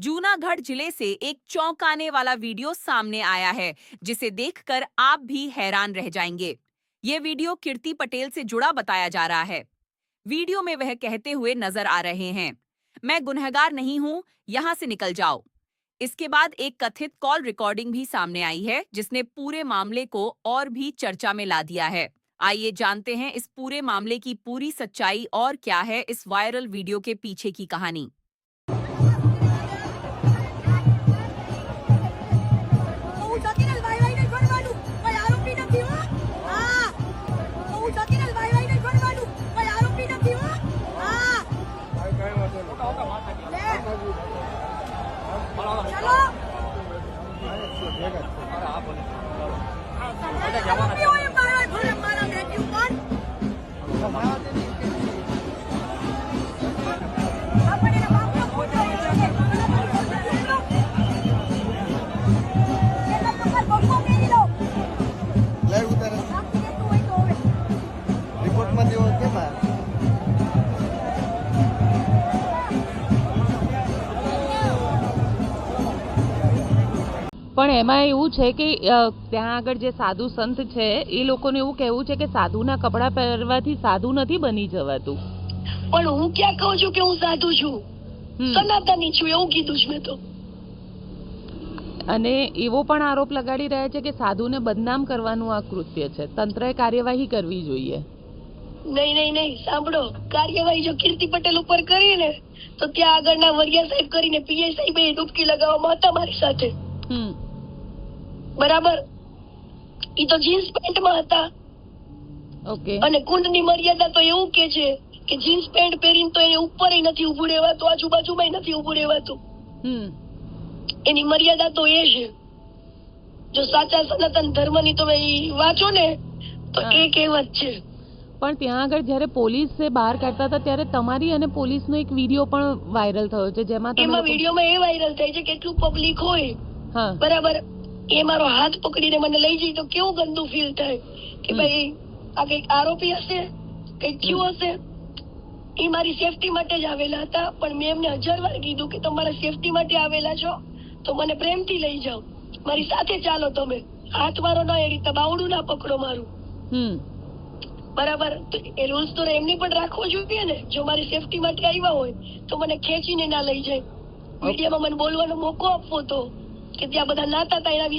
जूनागढ़ जिले से एक चौंकाने वाला वीडियो सामने आया है, जिसे देखकर आप भी हैरान रह जाएंगे। ये वीडियो कीर्ति पटेल से जुड़ा बताया जा रहा है। वीडियो में वह कहते हुए नजर आ रहे हैं, मैं गुनहगार नहीं हूं, यहां से निकल जाओ। इसके बाद एक कथित कॉल रिकॉर्डिंग भी सामने आई है, जिसने पूरे मामले को और भी चर्चा में ला दिया है। आइए जानते हैं इस पूरे मामले की पूरी सच्चाई और क्या है इस वायरल वीडियो के पीछे की कहानी। પણ એમાં એવું છે કે ત્યાં આગળ જે સાધુ સંત છે એ લોકોને એવું કહેવું છે કે સાધુના કપડા પહેરવાથી સાધુ નથી બની જવાતું. પણ હું ક્યાં કહું છું કે હું સાધુ છું, સનાતની છું એવું કીધું છે મેં તો. અને એવો પણ આરોપ લગાડી રહ્યા છે કે સાધુને બદનામ કરવાનું આ કૃત્ય છે, તંત્રએ કાર્યવાહી કરવી જોઈએ. નહીં સાંભળો, કાર્યવાહી જો કીર્તિ પટેલ ઉપર કરી ને તો ત્યાં આગળના વરિયા સાહેબ કરીને પીઆઈ સાહેબ ડૂબકી લગાવવામાં હતા મારી સાથે. બરાબર, ઈ તો જીન્સ પેન્ટ માં હતા. ઓકે. અને કુંડની મર્યાદા તો એવું કે છે કે જીન્સ પેન્ટ પહેરીને તો એને ઉપર નથી ઉભું રહેવાતું, આજુબાજુમાં નથી ઉભું રહેવાતું. એની મર્યાદા તો એ છે. જો સાચા સનાતન ધર્મની તમે વાંચો ને તો એ કહેવત છે. પણ ત્યાં આગળ જ્યારે પોલીસે બહાર કાઢતા હતા ત્યારે તમારી અને પોલીસનો એક વિડીયો પણ વાયરલ થયો છે, જેમાં એમાં વિડીયોમાં એ વાયરલ થાય છે કે એટલું પબ્લિક હોય, બરાબર, એ મારો હાથ પકડીને મને લઈ જાય તો કેવું ગંદુ ફીલ થાય કે ભાઈ આ કઈક આરોપી હશે, કઈક થયું હશે. એ મારી સેફટી માટે જ આવેલા હતા, પણ મેં એમને 1000 વાર કીધું કે તમારા સેફટી માટે આવેલા છો તો મને પ્રેમથી લઈ જાઓ, મારી સાથે ચાલો, તમે હાથ મારો ના, એ રીતે બાવડું ના પકડો મારું. બરાબર, તો એ રૂલ્સ તો એમની પણ રાખવો જોઈએ ને. જો મારી સેફટી માટે આવ્યા હોય તો મને ખેંચીને ના લઈ જાય. મીડિયામાં મને બોલવાનો મોકો આપવો તો કે ત્યાં બધા નાતા હતા એના